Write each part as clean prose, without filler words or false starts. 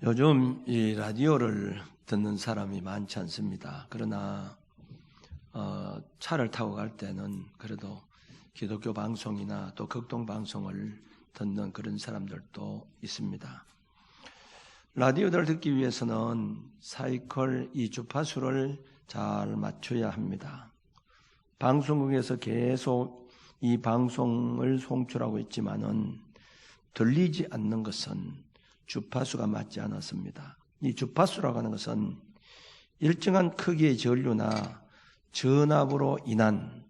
요즘 이 라디오를 듣는 사람이 많지 않습니다. 그러나 차를 타고 갈 때는 그래도 기독교 방송이나 또 극동 방송을 듣는 그런 사람들도 있습니다. 라디오를 듣기 위해서는 사이클 이 주파수를 잘 맞춰야 합니다. 방송국에서 계속 이 방송을 송출하고 있지만은 들리지 않는 것은 주파수가 맞지 않았습니다. 이 주파수라고 하는 것은 일정한 크기의 전류나 전압으로 인한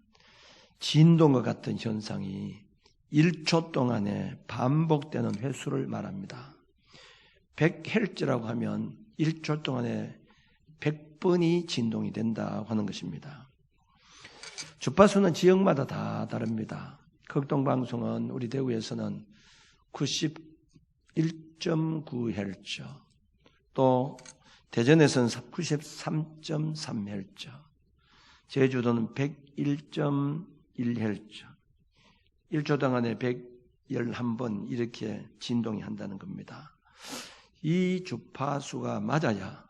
진동과 같은 현상이 1초 동안에 반복되는 횟수를 말합니다. 100Hz라고 하면 1초 동안에 100번이 진동이 된다고 하는 것입니다. 주파수는 지역마다 다 다릅니다. 극동방송은 우리 대구에서는 91.9Hz, 또 대전에서는 93.3Hz, 제주도는 101.1Hz, 1초 동안에 111번 이렇게 진동이 한다는 겁니다. 이 주파수가 맞아야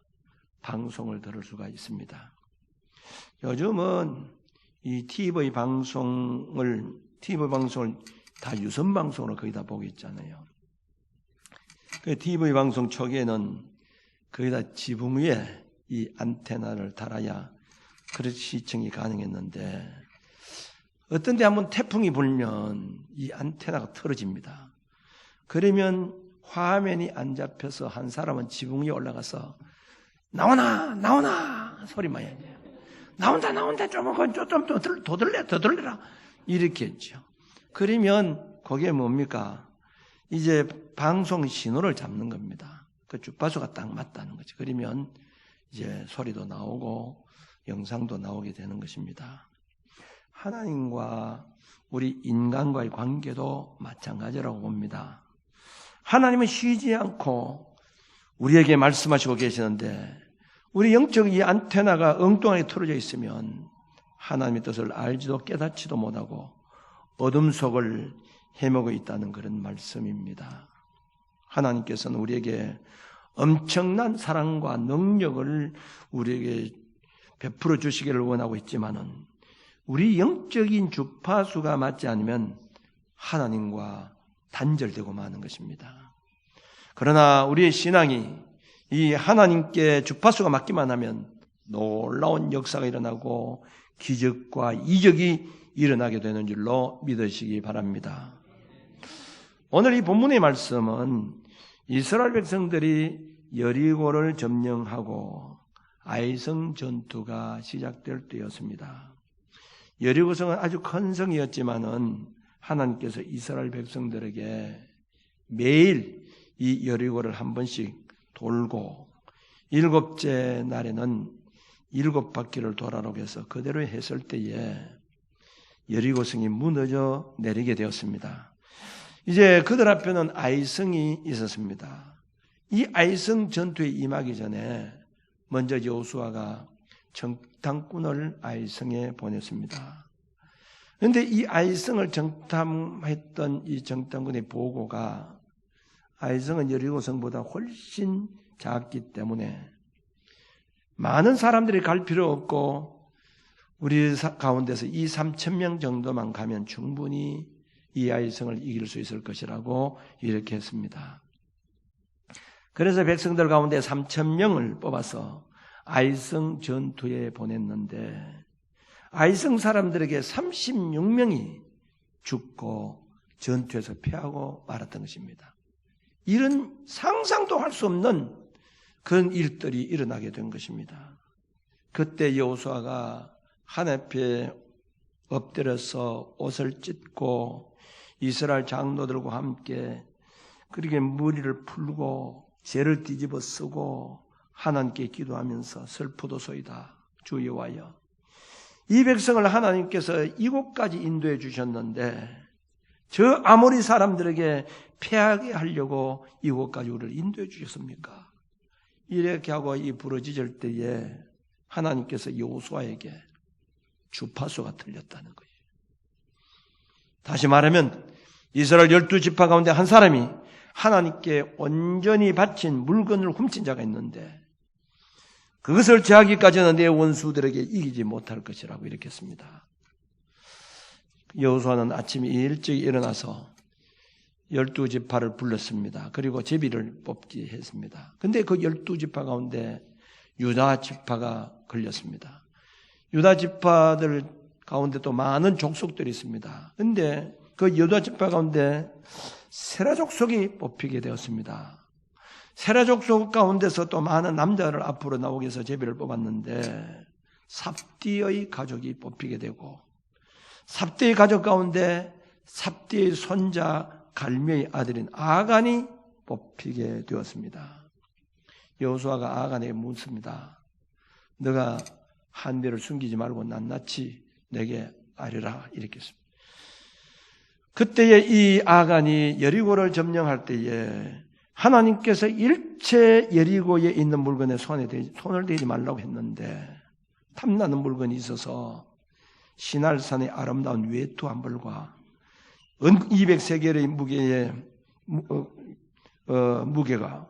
방송을 들을 수가 있습니다. 요즘은 이 TV 방송을 다 유선 방송으로 거의 다 보고 있잖아요. 그 TV 방송 초기에는 거의 다 지붕 위에 이 안테나를 달아야 그런 시청이 가능했는데 어떤 데 한번 태풍이 불면 이 안테나가 틀어집니다. 그러면 화면이 안 잡혀서 한 사람은 지붕 위에 올라가서 나오나 소리만 해야 돼요. 나온다 좀 더 들려라 이렇게 했죠. 그러면 그게 뭡니까? 이제 방송 신호를 잡는 겁니다. 그 주파수가 딱 맞다는 거죠. 그러면 이제 소리도 나오고 영상도 나오게 되는 것입니다. 하나님과 우리 인간과의 관계도 마찬가지라고 봅니다. 하나님은 쉬지 않고 우리에게 말씀하시고 계시는데 우리 영적 이 안테나가 엉뚱하게 틀어져 있으면 하나님의 뜻을 알지도 깨닫지도 못하고 어둠 속을 헤매고 있다는 그런 말씀입니다. 하나님께서는 우리에게 엄청난 사랑과 능력을 우리에게 베풀어 주시기를 원하고 있지만은 우리 영적인 주파수가 맞지 않으면 하나님과 단절되고 마는 것입니다. 그러나 우리의 신앙이 이 하나님께 주파수가 맞기만 하면 놀라운 역사가 일어나고 기적과 이적이 일어나게 되는 줄로 믿으시기 바랍니다. 오늘 이 본문의 말씀은 이스라엘 백성들이 여리고를 점령하고 아이성 전투가 시작될 때였습니다. 여리고성은 아주 큰 성이었지만은 하나님께서 이스라엘 백성들에게 매일 이 여리고를 한 번씩 돌고 7째 날에는 7바퀴를 돌아라고 해서 그대로 했을 때에 여리고성이 무너져 내리게 되었습니다. 이제 그들 앞에는 아이성이 있었습니다. 이 아이성 전투에 임하기 전에 먼저 여호수아가 정탐꾼을 아이성에 보냈습니다. 그런데 이 아이성을 정탐했던 이 정탐꾼의 보고가 아이성은 여리고성보다 훨씬 작기 때문에 많은 사람들이 갈 필요 없고 우리 가운데서 2,3,000명 정도만 가면 충분히 이 아이성을 이길 수 있을 것이라고 이렇게 했습니다. 그래서 백성들 가운데 3,000명을 뽑아서 아이성 전투에 보냈는데 아이성 사람들에게 36명이 죽고 전투에서 패하고 말았던 것입니다. 이런 상상도 할 수 없는 그런 일들이 일어나게 된 것입니다. 그때 여호수아가 하나님 앞에 엎드려서 옷을 찢고 이스라엘 장로들과 함께 그렇게 머리를 풀고 죄를 뒤집어 쓰고 하나님께 기도하면서 슬프도소이다 주 여호와여, 이 백성을 하나님께서 이곳까지 인도해 주셨는데 저 아모리 사람들에게 패하게 하려고 이곳까지 우리를 인도해 주셨습니까? 이렇게 하고 이 부르짖을 때에 하나님께서 여호수아에게 주파수가 틀렸다는 거예요. 다시 말하면 이스라엘 12지파 가운데 한 사람이 하나님께 온전히 바친 물건을 훔친 자가 있는데 그것을 제하기까지는 내 원수들에게 이기지 못할 것이라고 이렇게 했습니다. 여호수아는 아침에 일찍 일어나서 12지파를 불렀습니다. 그리고 제비를 뽑기 했습니다. 근데 그 12지파 가운데 유다 지파가 걸렸습니다. 유다 지파들 가운데 또 많은 족속들이 있습니다. 근데 그 유다 지파 가운데 세라 족속이 뽑히게 되었습니다. 세라 족속 가운데서 또 많은 남자를 앞으로 나오게 해서 제비를 뽑았는데 삽디의 가족이 뽑히게 되고 삽디의 가족 가운데 삽디의 손자 갈미의 아들인 아간이 뽑히게 되었습니다. 여호수아가 아간에게 묻습니다. 너가 한비를 숨기지 말고 낱낱이 내게 알리라 이렇게 했습니다. 그때에 이 아간이 여리고를 점령할 때에 하나님께서 일체 여리고에 있는 물건에 손을 대지 말라고 했는데 탐나는 물건이 있어서 시날산의 아름다운 외투 한 벌과 은 200세겔의 무게가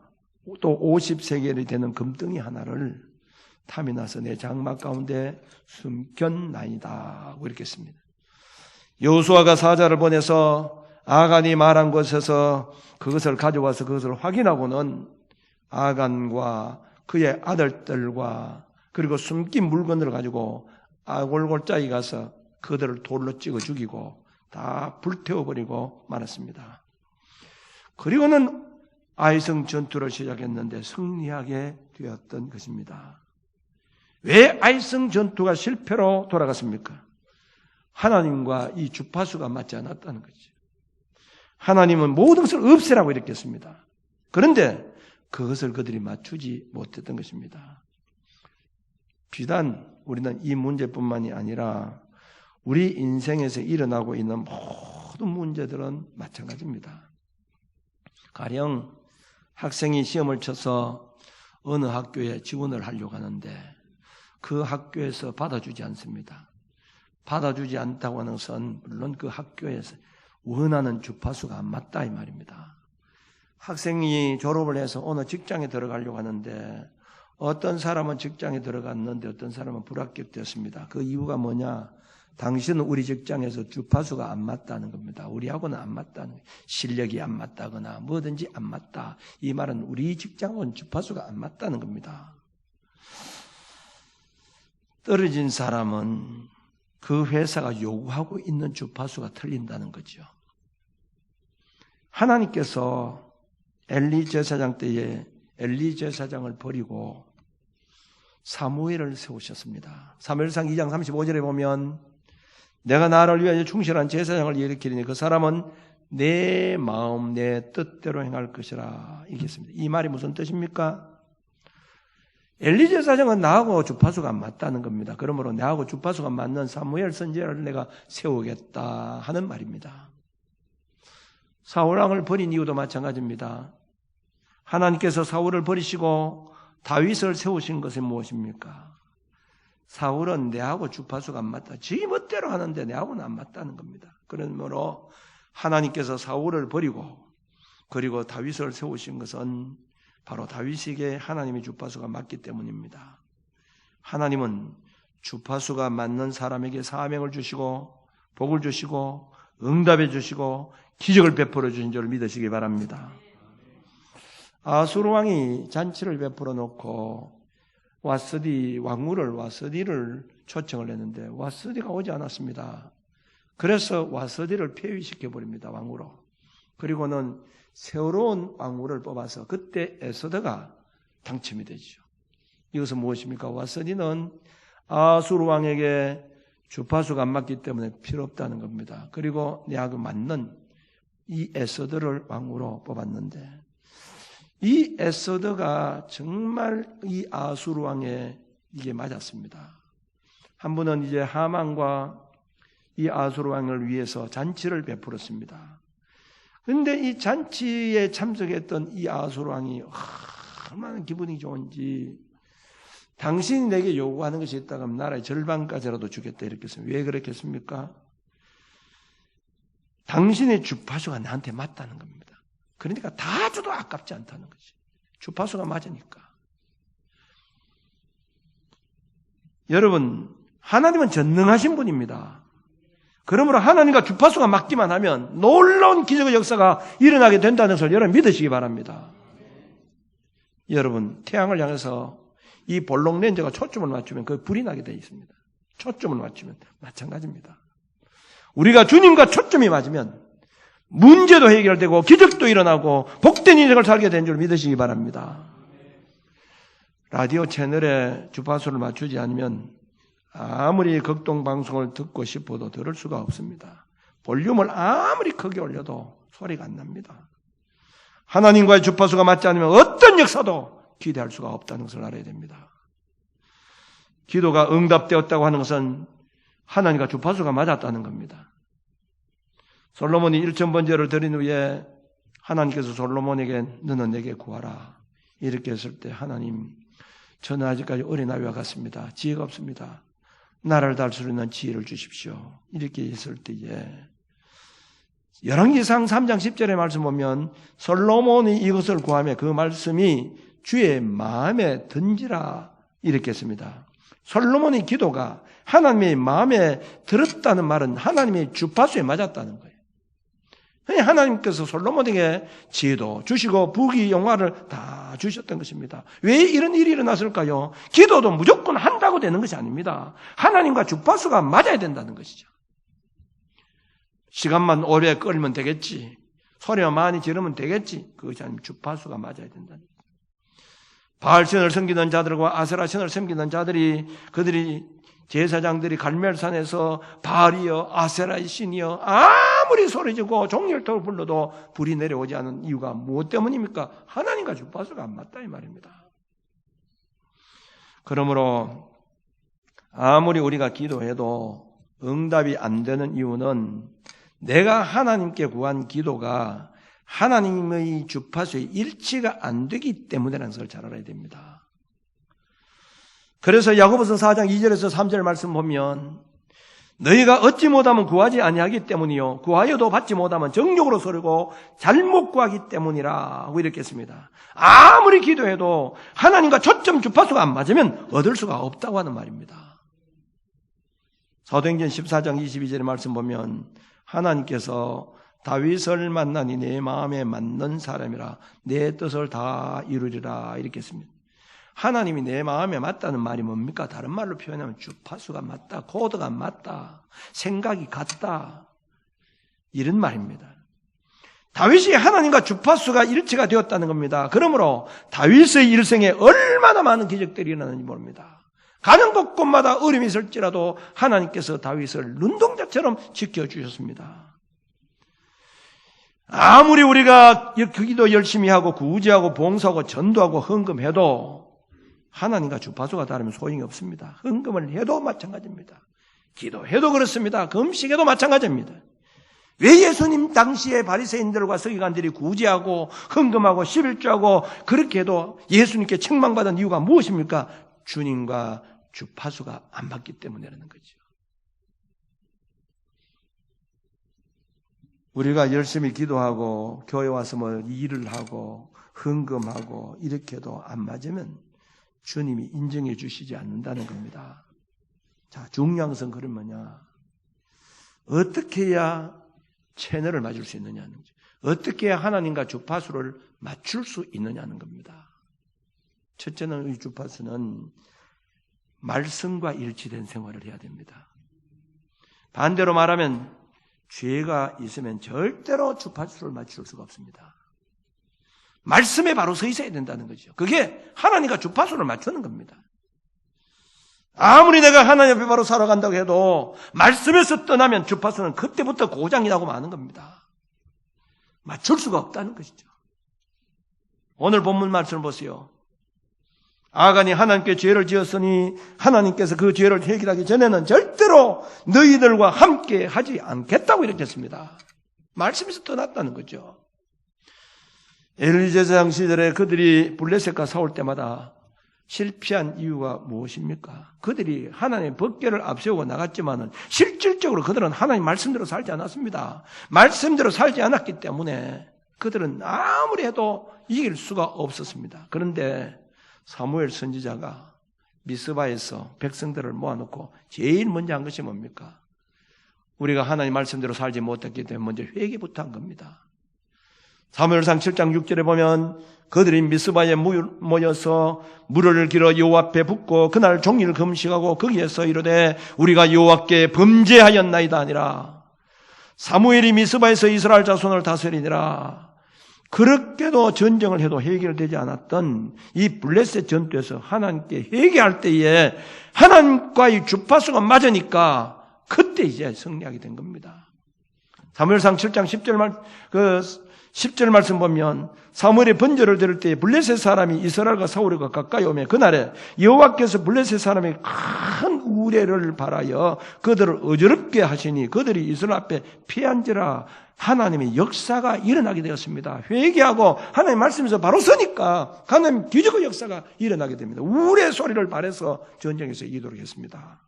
또 50세겔이 되는 금덩이 하나를 탐이 나서 내 장막 가운데 숨겼나이다 이렇게 했습니다. 여호수아가 사자를 보내서 아간이 말한 곳에서 그것을 가져와서 그것을 확인하고는 아간과 그의 아들들과 그리고 숨긴 물건들을 가지고 아골골짜기 가서 그들을 돌로 찍어 죽이고 다 불태워버리고 말았습니다. 그리고는 아이성 전투를 시작했는데 승리하게 되었던 것입니다. 왜 아이성 전투가 실패로 돌아갔습니까? 하나님과 이 주파수가 맞지 않았다는 거죠. 하나님은 모든 것을 없애라고 이렇게 했습니다. 그런데 그것을 그들이 맞추지 못했던 것입니다. 비단 우리는 이 문제뿐만이 아니라 우리 인생에서 일어나고 있는 모든 문제들은 마찬가지입니다. 가령 학생이 시험을 쳐서 어느 학교에 지원을 하려고 하는데 그 학교에서 받아주지 않습니다. 받아주지 않다고 하는 것은 물론 그 학교에서 원하는 주파수가 안 맞다 이 말입니다. 학생이 졸업을 해서 어느 직장에 들어가려고 하는데 어떤 사람은 직장에 들어갔는데 어떤 사람은 불합격되었습니다. 그 이유가 뭐냐? 당신은 우리 직장에서 주파수가 안 맞다는 겁니다. 우리하고는 안 맞다는 거예요. 실력이 안 맞다거나 뭐든지 안 맞다. 이 말은 우리 직장은 주파수가 안 맞다는 겁니다. 떨어진 사람은 그 회사가 요구하고 있는 주파수가 틀린다는 거죠. 하나님께서 엘리 제사장 때에 엘리 제사장을 버리고 사무엘을 세우셨습니다. 사무엘상 2장 35절에 보면 내가 나를 위하여 충실한 제사장을 일으키리니 그 사람은 내 마음 내 뜻대로 행할 것이라 이겠습니다. 이 말이 무슨 뜻입니까? 엘리 제사장은 나하고 주파수가 안 맞다는 겁니다. 그러므로 나하고 주파수가 맞는 사무엘 선지자를 내가 세우겠다 하는 말입니다. 사울 왕을 버린 이유도 마찬가지입니다. 하나님께서 사울을 버리시고 다윗을 세우신 것은 무엇입니까? 사울은 내하고 주파수가 안 맞다. 지 멋대로 하는데 내하고는 안 맞다는 겁니다. 그러므로 하나님께서 사울을 버리고 그리고 다윗을 세우신 것은 바로 다윗에게 하나님의 주파수가 맞기 때문입니다. 하나님은 주파수가 맞는 사람에게 사명을 주시고 복을 주시고 응답해 주시고 기적을 베풀어 주신 줄 믿으시기 바랍니다. 아수르 왕이 잔치를 베풀어 놓고 와스디를 초청을 했는데 와스디가 오지 않았습니다. 그래서 와스디를 폐위시켜 버립니다. 왕으로. 그리고는 새로운 왕후를 뽑아서 그때 에스더가 당첨이 되죠. 이것은 무엇입니까? 와스디는 아수르 왕에게 주파수가 안 맞기 때문에 필요 없다는 겁니다. 그리고 내하고 맞는 이 에스더를 왕후로 뽑았는데 이 에스더가 정말 이 아수르 왕에 이게 맞았습니다. 한 번은 이제 하만과 이 아수르 왕을 위해서 잔치를 베풀었습니다. 그런데 이 잔치에 참석했던 이 아수르 왕이 얼마나 기분이 좋은지 당신이 내게 요구하는 것이 있다고 하면 나라의 절반까지라도 주겠다 이렇게 했습니다. 왜 그렇게 했습니까? 당신의 주파수가 나한테 맞다는 겁니다. 그러니까 다 줘도 아깝지 않다는 거지. 주파수가 맞으니까. 여러분, 하나님은 전능하신 분입니다. 그러므로 하나님과 주파수가 맞기만 하면 놀라운 기적의 역사가 일어나게 된다는 것을 여러분 믿으시기 바랍니다. 여러분, 태양을 향해서 이 볼록 렌즈가 초점을 맞추면 그 불이 나게 되어 있습니다. 초점을 맞추면 마찬가지입니다. 우리가 주님과 초점이 맞으면 문제도 해결되고 기적도 일어나고 복된 인생을 살게 된 줄 믿으시기 바랍니다. 라디오 채널에 주파수를 맞추지 않으면 아무리 극동방송을 듣고 싶어도 들을 수가 없습니다. 볼륨을 아무리 크게 올려도 소리가 안 납니다. 하나님과의 주파수가 맞지 않으면 어떤 역사도 기대할 수가 없다는 것을 알아야 됩니다. 기도가 응답되었다고 하는 것은 하나님과 주파수가 맞았다는 겁니다. 솔로몬이 1,000번제를 드린 후에 하나님께서 솔로몬에게 너는 내게 구하라 이렇게 했을 때 하나님, 저는 아직까지 어린아이와 같습니다. 지혜가 없습니다. 나를 달 수 있는 지혜를 주십시오. 이렇게 했을 때에 열왕기상 3장 10절의 말씀 보면 솔로몬이 이것을 구하며 그 말씀이 주의 마음에 든지라 이렇게 했습니다. 솔로몬의 기도가 하나님의 마음에 들었다는 말은 하나님의 주파수에 맞았다는 거예요. 하나님께서 솔로몬에게 지혜도 주시고 부귀 영화를 다 주셨던 것입니다. 왜 이런 일이 일어났을까요? 기도도 무조건 한다고 되는 것이 아닙니다. 하나님과 주파수가 맞아야 된다는 것이죠. 시간만 오래 끌면 되겠지. 소리만 많이 지르면 되겠지. 그것이 아니면 주파수가 맞아야 된다는 거예요. 바알신을 섬기는 자들과 아세라신을 섬기는 자들이 그들이 제사장들이 갈멜산에서 바알이여 아세라의 신이여 아무리 소리지고 종려토를 불러도 불이 내려오지 않은 이유가 무엇 때문입니까? 하나님과 주파수가 안 맞다 이 말입니다. 그러므로 아무리 우리가 기도해도 응답이 안 되는 이유는 내가 하나님께 구한 기도가 하나님의 주파수에 일치가 안 되기 때문이라는 것을 잘 알아야 됩니다. 그래서 야고보서 4장 2절에서 3절 말씀 보면 너희가 얻지 못하면 구하지 아니하기 때문이요 구하여도 받지 못하면 정욕으로 서르고 잘못 구하기 때문이라 하고 이렇게 했습니다. 아무리 기도해도 하나님과 초점 주파수가 안 맞으면 얻을 수가 없다고 하는 말입니다. 사도행전 14장 22절의 말씀 보면 하나님께서 다윗을 만나니 내 마음에 맞는 사람이라 내 뜻을 다 이루리라 이렇게 했습니다. 하나님이 내 마음에 맞다는 말이 뭡니까? 다른 말로 표현하면 주파수가 맞다, 코드가 맞다, 생각이 같다 이런 말입니다. 다윗이 하나님과 주파수가 일치가 되었다는 겁니다. 그러므로 다윗의 일생에 얼마나 많은 기적들이 일어나는지 모릅니다. 가는 곳곳마다 어려움이 있을지라도 하나님께서 다윗을 눈동자처럼 지켜주셨습니다. 아무리 우리가 기도 열심히 하고 구제하고 봉사하고 전도하고 헌금해도 하나님과 주파수가 다르면 소용이 없습니다. 헌금을 해도 마찬가지입니다. 기도해도 그렇습니다. 금식해도 마찬가지입니다. 왜 예수님 당시에 바리새인들과 서기관들이 구제하고 헌금하고 11조하고 그렇게 해도 예수님께 책망받은 이유가 무엇입니까? 주님과 주파수가 안 맞기 때문이라는 거죠. 우리가 열심히 기도하고 교회 와서 뭐 일을 하고 헌금하고 이렇게 해도 안 맞으면 주님이 인정해 주시지 않는다는 겁니다. 자, 중요한 것은 그럼 뭐냐? 어떻게 해야 채널을 맞을 수 있느냐는 거죠. 어떻게 해야 하나님과 주파수를 맞출 수 있느냐는 겁니다. 첫째는 이 주파수는 말씀과 일치된 생활을 해야 됩니다. 반대로 말하면 죄가 있으면 절대로 주파수를 맞출 수가 없습니다. 말씀에 바로 서 있어야 된다는 거죠. 그게 하나님과 주파수를 맞추는 겁니다. 아무리 내가 하나님 앞에 바로 살아간다고 해도 말씀에서 떠나면 주파수는 그때부터 고장이 나고 마는 겁니다. 맞출 수가 없다는 것이죠. 오늘 본문 말씀을 보세요. 아간이 하나님께 죄를 지었으니 하나님께서 그 죄를 해결하기 전에는 절대로 너희들과 함께 하지 않겠다고 이렇게 했습니다. 말씀에서 떠났다는 거죠. 엘리 제사장 시절에 그들이 블레셋과 싸울 때마다 실패한 이유가 무엇입니까? 그들이 하나님의 법궤를 앞세우고 나갔지만은 실질적으로 그들은 하나님 말씀대로 살지 않았습니다. 말씀대로 살지 않았기 때문에 그들은 아무리 해도 이길 수가 없었습니다. 그런데 사무엘 선지자가 미스바에서 백성들을 모아놓고 제일 먼저 한 것이 뭡니까? 우리가 하나님 말씀대로 살지 못했기 때문에 먼저 회개부터 한 겁니다. 사무엘상 7장 6절에 보면 그들이 미스바에 모여서 물을 길어 여호와 앞에 붓고 그날 종일 금식하고 거기에서 이르되 우리가 여호와께 범죄하였나이다 아니라 사무엘이 미스바에서 이스라엘 자손을 다스리니라. 그렇게도 전쟁을 해도 해결되지 않았던 이 블레셋 전투에서 하나님께 회개할 때에 하나님과의 주파수가 맞으니까 그때 이제 승리하게 된 겁니다. 사무엘상 7장 10절 말씀 보면 사무엘의 번제를 드릴 때 블레셋 사람이 이스라엘과 사울과 가까이 오매 그날에 여호와께서 블레셋 사람이 큰 우레를 발하여 그들을 어지럽게 하시니 그들이 이스라엘 앞에 피한지라. 하나님의 역사가 일어나게 되었습니다. 회개하고 하나님 말씀에서 바로 서니까 하나님 기적의 역사가 일어나게 됩니다. 우레 소리를 발해서 전쟁에서 이기도록 했습니다.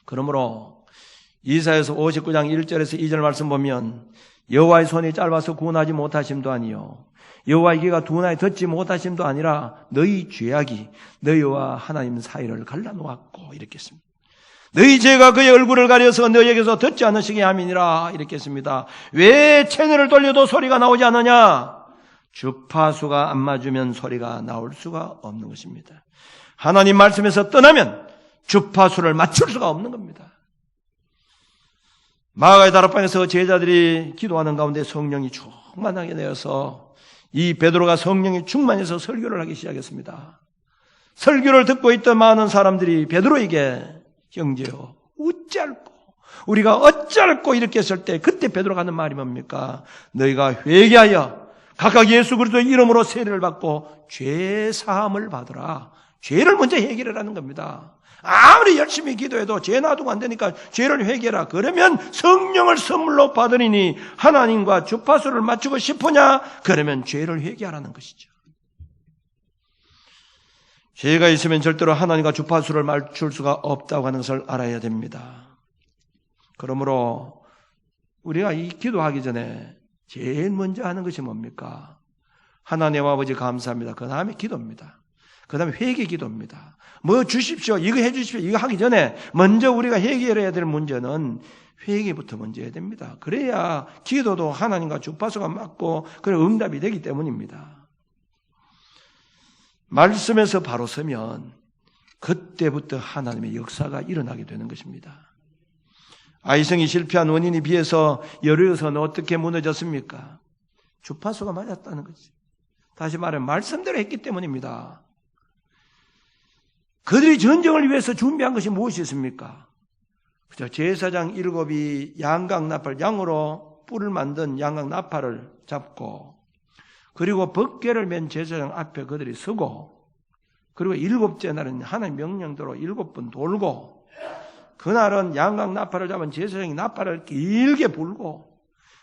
그러므로 이사야서 59장 1절에서 2절 말씀 보면 여호와의 손이 짧아서 구원하지 못하심도 아니요 여호와의 귀가 둔하여 듣지 못하심도 아니라 너희 죄악이 너희와 하나님 사이를 갈라놓았고 이렇게 했습니다. 너희 죄가 그의 얼굴을 가려서 너희에게서 듣지 않으시게 함이니라 이렇게 했습니다. 왜 채널을 돌려도 소리가 나오지 않느냐? 주파수가 안 맞으면 소리가 나올 수가 없는 것입니다. 하나님 말씀에서 떠나면 주파수를 맞출 수가 없는 겁니다. 마가의 다락방에서 제자들이 기도하는 가운데 성령이 충만하게 되어서 이 베드로가 성령이 충만해서 설교를 하기 시작했습니다. 설교를 듣고 있던 많은 사람들이 베드로에게 형제여 어찌할꼬 우리가 어찌할꼬 이렇게 했을 때 그때 베드로가 하는 말이 뭡니까? 너희가 회개하여 각각 예수 그리스도의 이름으로 세례를 받고 죄 사함을 받으라. 죄를 먼저 해결하라는 겁니다. 아무리 열심히 기도해도 죄 놔두고 안 되니까 죄를 회개하라. 그러면 성령을 선물로 받으리니 하나님과 주파수를 맞추고 싶으냐? 그러면 죄를 회개하라는 것이죠. 죄가 있으면 절대로 하나님과 주파수를 맞출 수가 없다고 하는 것을 알아야 됩니다. 그러므로 우리가 이 기도하기 전에 제일 먼저 하는 것이 뭡니까? 하나님 아버지 감사합니다. 그 다음에 기도입니다. 그 다음에 회개 기도입니다. 뭐 주십시오. 이거 해 주십시오. 이거 하기 전에 먼저 우리가 해결해야 될 문제는 회개부터 먼저 해야 됩니다. 그래야 기도도 하나님과 주파수가 맞고 그래 응답이 되기 때문입니다. 말씀에서 바로 서면 그때부터 하나님의 역사가 일어나게 되는 것입니다. 아이성이 실패한 원인에 비해서 여리고성은 어떻게 무너졌습니까? 주파수가 맞았다는 거지. 다시 말해 말씀대로 했기 때문입니다. 그들이 전쟁을 위해서 준비한 것이 무엇이었습니까? 제사장 7이 양각나팔, 양으로 뿔을 만든 양각나팔을 잡고 그리고 법궤를 맨 제사장 앞에 그들이 서고 그리고 7째 날은 하나님 명령대로 7번 돌고 그날은 양각나팔을 잡은 제사장이 나팔을 길게 불고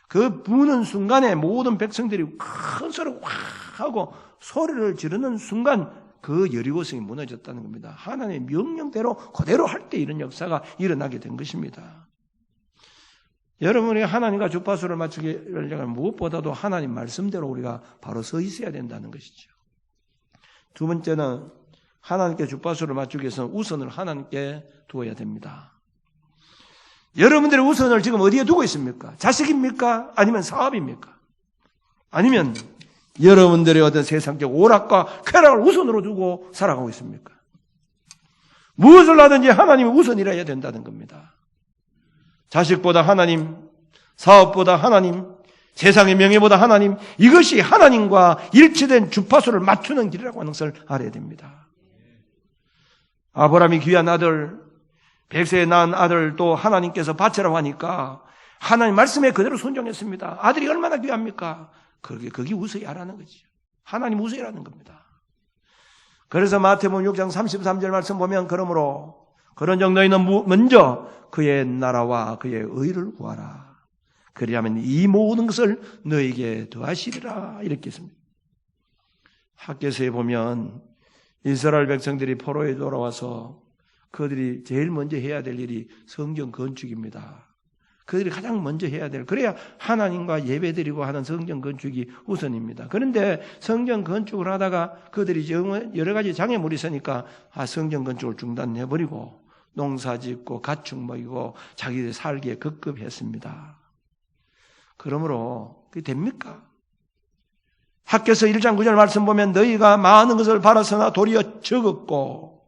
그 부는 순간에 모든 백성들이 큰 소리를 확 하고 소리를 지르는 순간 그 여리고성이 무너졌다는 겁니다. 하나님의 명령대로 그대로 할 때 이런 역사가 일어나게 된 것입니다. 여러분이 하나님과 주파수를 맞추기 위해서 무엇보다도 하나님 말씀대로 우리가 바로 서 있어야 된다는 것이죠. 두 번째는 하나님께 주파수를 맞추기 위해서는 우선을 하나님께 두어야 됩니다. 여러분들의 우선을 지금 어디에 두고 있습니까? 자식입니까? 아니면 사업입니까? 아니면 여러분들의 어떤 세상적 오락과 쾌락을 우선으로 두고 살아가고 있습니까? 무엇을 하든지 하나님이 우선이라야 된다는 겁니다. 자식보다 하나님, 사업보다 하나님, 세상의 명예보다 하나님, 이것이 하나님과 일치된 주파수를 맞추는 길이라고 하는 것을 알아야 됩니다. 아브라함이 귀한 아들, 백세에 낳은 아들 또 하나님께서 바치라고 하니까 하나님 말씀에 그대로 순종했습니다. 아들이 얼마나 귀합니까? 그게 우선이라는 거죠. 하나님 우선이라는 겁니다. 그래서 마태복음 6장 33절 말씀 보면 그러므로 그런즉 너희는 먼저 그의 나라와 그의 의를 구하라. 그리하면 이 모든 것을 너에게 더하시리라. 이렇게 했습니다. 학개서에 보면 이스라엘 백성들이 포로에 돌아와서 그들이 제일 먼저 해야 될 일이 성경 건축입니다. 그들이 가장 먼저 해야 될, 그래야 하나님과 예배드리고 하는 성전 건축이 우선입니다. 그런데 성전 건축을 하다가 그들이 여러 가지 장애물이 있으니까 성전 건축을 중단해버리고 농사 짓고 가축 먹이고 자기들 살기에 급급했습니다. 그러므로 그게 됩니까? 학개서 1장 9절 말씀 보면 너희가 많은 것을 팔았으나 도리어 적었고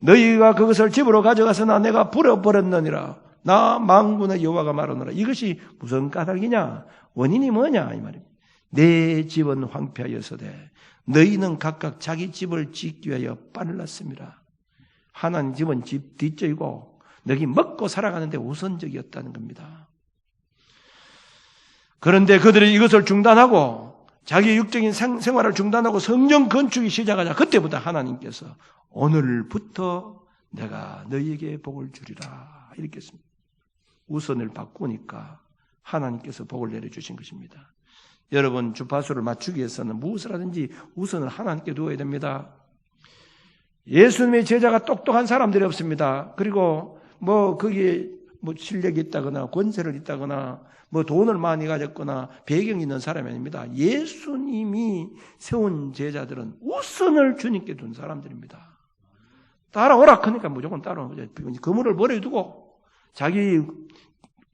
너희가 그것을 집으로 가져가서나 내가 버려버렸느니라. 나 만군의 여호와가 말하노라. 이것이 무슨 까닭이냐? 원인이 뭐냐? 이 말입니다. 내 집은 황폐하여서되 너희는 각각 자기 집을 짓기 위하여 빤을 났습니다. 하나님 집은 집 뒷전이고 너희 먹고 살아가는데 우선적이었다는 겁니다. 그런데 그들이 이것을 중단하고 자기 육적인 생활을 중단하고 성전 건축이 시작하자 그때부터 하나님께서 오늘부터 내가 너희에게 복을 주리라 이렇게 했습니다. 우선을 바꾸니까 하나님께서 복을 내려주신 것입니다. 여러분 주파수를 맞추기 위해서는 무엇을 하든지 우선을 하나님께 두어야 됩니다. 예수님의 제자가 똑똑한 사람들이 없습니다. 그리고 거기에 실력이 있다거나 권세를 있다거나 돈을 많이 가졌거나 배경이 있는 사람이 아닙니다. 예수님이 세운 제자들은 우선을 주님께 둔 사람들입니다. 따라오라 하니까 무조건 따라오는 거죠. 그물을 버려두고 자기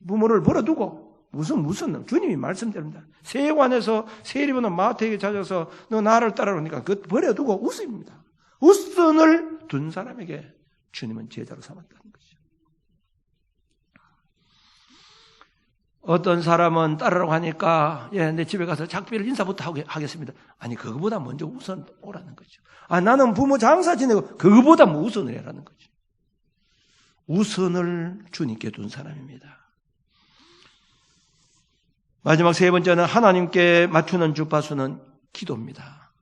부모를 버려두고 무슨 주님이 말씀드립니다. 세관에서 세리보는 마태에게 찾아서 너 나를 따라오니까 그것 버려두고 우선입니다. 우선을 둔 사람에게 주님은 제자로 삼았다는 것이죠. 어떤 사람은 따르라고 하니까 내 집에 가서 작별을 인사부터 하겠습니다. 아니 그거보다 먼저 우선 오라는 거죠. 나는 부모 장사 지내고 그거보다 우선을 해라는 거죠. 우선을 주님께 둔 사람입니다. 마지막 세 번째는 하나님께 맞추는 주파수는 기도입니다.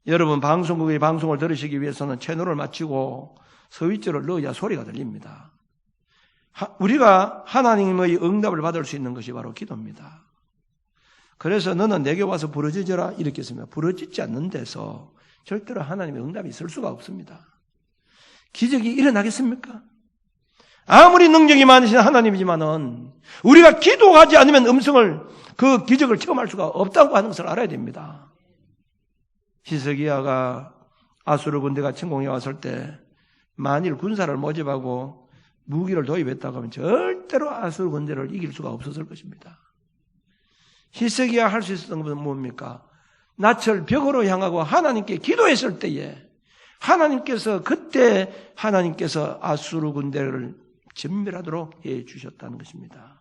여러분 방송국의 방송을 들으시기 위해서는 채널을 맞추고 스위치를 넣어야 소리가 들립니다. 우리가 하나님의 응답을 받을 수 있는 것이 바로 기도입니다. 그래서 너는 내게 와서 부르짖어라 이렇게 했습니다. 부르짖지 않는 데서 절대로 하나님의 응답이 있을 수가 없습니다. 기적이 일어나겠습니까? 아무리 능력이 많으신 하나님이지만은 우리가 기도하지 않으면 그 기적을 체험할 수가 없다고 하는 것을 알아야 됩니다. 히스기야가 아수르 군대가 침공해 왔을 때 만일 군사를 모집하고 무기를 도입했다고 하면 절대로 아수르 군대를 이길 수가 없었을 것입니다. 히스기야 할 수 있었던 것은 뭡니까? 낯을 벽으로 향하고 하나님께 기도했을 때에 그때 하나님께서 아수르 군대를 전멸하도록 해 주셨다는 것입니다.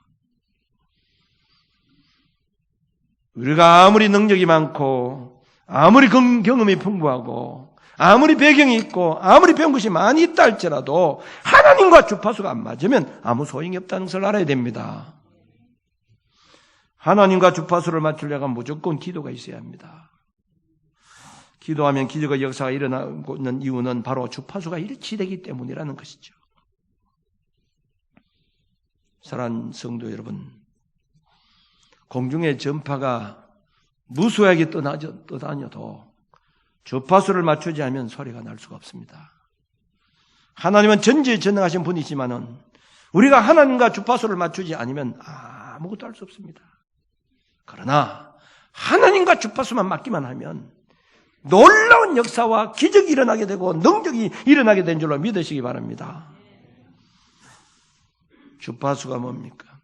우리가 아무리 능력이 많고 아무리 경험이 풍부하고 아무리 배경이 있고 아무리 배운 것이 많이 있다 할지라도 하나님과 주파수가 안 맞으면 아무 소용이 없다는 것을 알아야 됩니다. 하나님과 주파수를 맞추려면 무조건 기도가 있어야 합니다. 기도하면 기적의 역사가 일어나고 있는 이유는 바로 주파수가 일치되기 때문이라는 것이죠. 사랑하는 성도 여러분, 공중의 전파가 무수하게 떠다녀도 주파수를 맞추지 않으면 소리가 날 수가 없습니다. 하나님은 전지전능하신 분이지만은 우리가 하나님과 주파수를 맞추지 않으면 아무것도 할 수 없습니다. 그러나 하나님과 주파수만 맞기만 하면 놀라운 역사와 기적이 일어나게 되고 능력이 일어나게 된 줄로 믿으시기 바랍니다. 주파수가 뭡니까?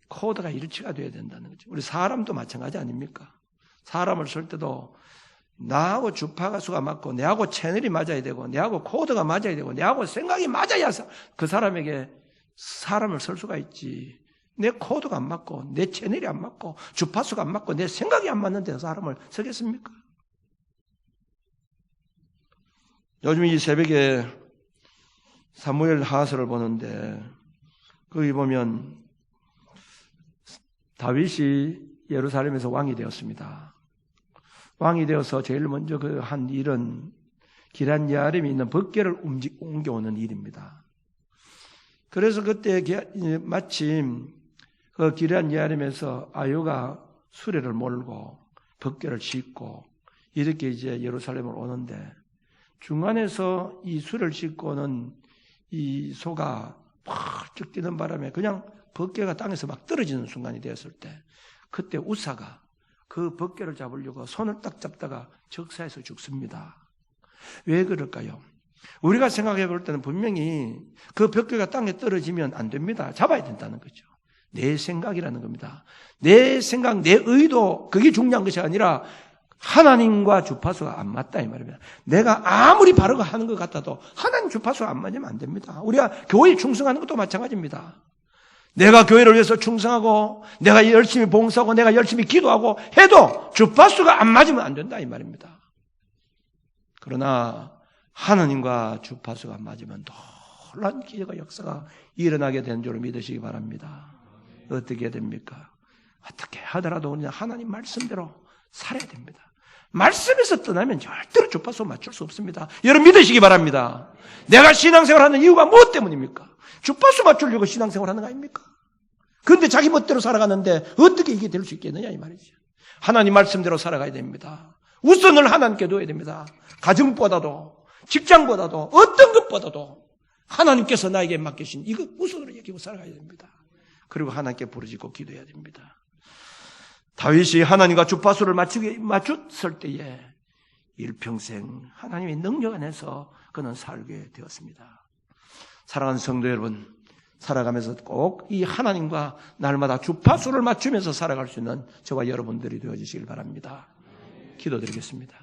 코드가 일치가 돼야 된다는 거죠. 우리 사람도 마찬가지 아닙니까? 사람을 쓸 때도 나하고 주파수가 맞고 내하고 채널이 맞아야 되고 내하고 코드가 맞아야 되고 내하고 생각이 맞아야 그 사람에게 사람을 쓸 수가 있지. 내 코드가 안 맞고 내 채널이 안 맞고 주파수가 안 맞고 내 생각이 안 맞는데 사람을 쓰겠습니까? 요즘 이 새벽에 사무엘 하서를 보는데 거기 보면 다윗이 예루살렘에서 왕이 되었습니다. 왕이 되어서 제일 먼저 한 일은 기럇 여아림에 있는 법궤를 옮겨오는 일입니다. 그래서 그때 마침 그 기럇 여아림에서 아유가 수레를 몰고 법궤를 싣고 이렇게 이제 예루살렘을 오는데 중간에서 이 수레를 싣고는 이 소가 펄쩍 뛰는 바람에 그냥 벗개가 땅에서 막 떨어지는 순간이 되었을 때 그때 우사가 그 벗개를 잡으려고 손을 딱 잡다가 적사해서 죽습니다. 왜 그럴까요? 우리가 생각해 볼 때는 분명히 그 벗개가 땅에 떨어지면 안 됩니다. 잡아야 된다는 거죠. 내 생각이라는 겁니다. 내 생각, 내 의도, 그게 중요한 것이 아니라 하나님과 주파수가 안 맞다 이 말입니다. 내가 아무리 바르고 하는 것 같아도 하나님 주파수가 안 맞으면 안 됩니다. 우리가 교회에 충성하는 것도 마찬가지입니다. 내가 교회를 위해서 충성하고 내가 열심히 봉사하고 내가 열심히 기도하고 해도 주파수가 안 맞으면 안 된다 이 말입니다. 그러나 하나님과 주파수가 맞으면 놀라운 기적과 역사가 일어나게 된 줄 믿으시기 바랍니다. 어떻게 됩니까? 어떻게 하더라도 우리는 하나님 말씀대로 살아야 됩니다. 말씀에서 떠나면 절대로 주파수 맞출 수 없습니다. 여러분 믿으시기 바랍니다. 내가 신앙생활하는 이유가 무엇 때문입니까? 주파수 맞추려고 신앙생활하는 거 아닙니까? 그런데 자기 멋대로 살아가는데 어떻게 이게 될 수 있겠느냐 이 말이죠. 하나님 말씀대로 살아가야 됩니다. 우선을 하나님께 둬야 됩니다. 가정보다도 직장보다도 어떤 것보다도 하나님께서 나에게 맡기신 이거 우선으로 여기고 살아가야 됩니다. 그리고 하나님께 부르짖고 기도해야 됩니다. 다윗이 하나님과 주파수를 맞췄을 때에 일평생 하나님의 능력 안에서 그는 살게 되었습니다. 사랑하는 성도 여러분, 살아가면서 꼭 이 하나님과 날마다 주파수를 맞추면서 살아갈 수 있는 저와 여러분들이 되어주시길 바랍니다. 기도드리겠습니다.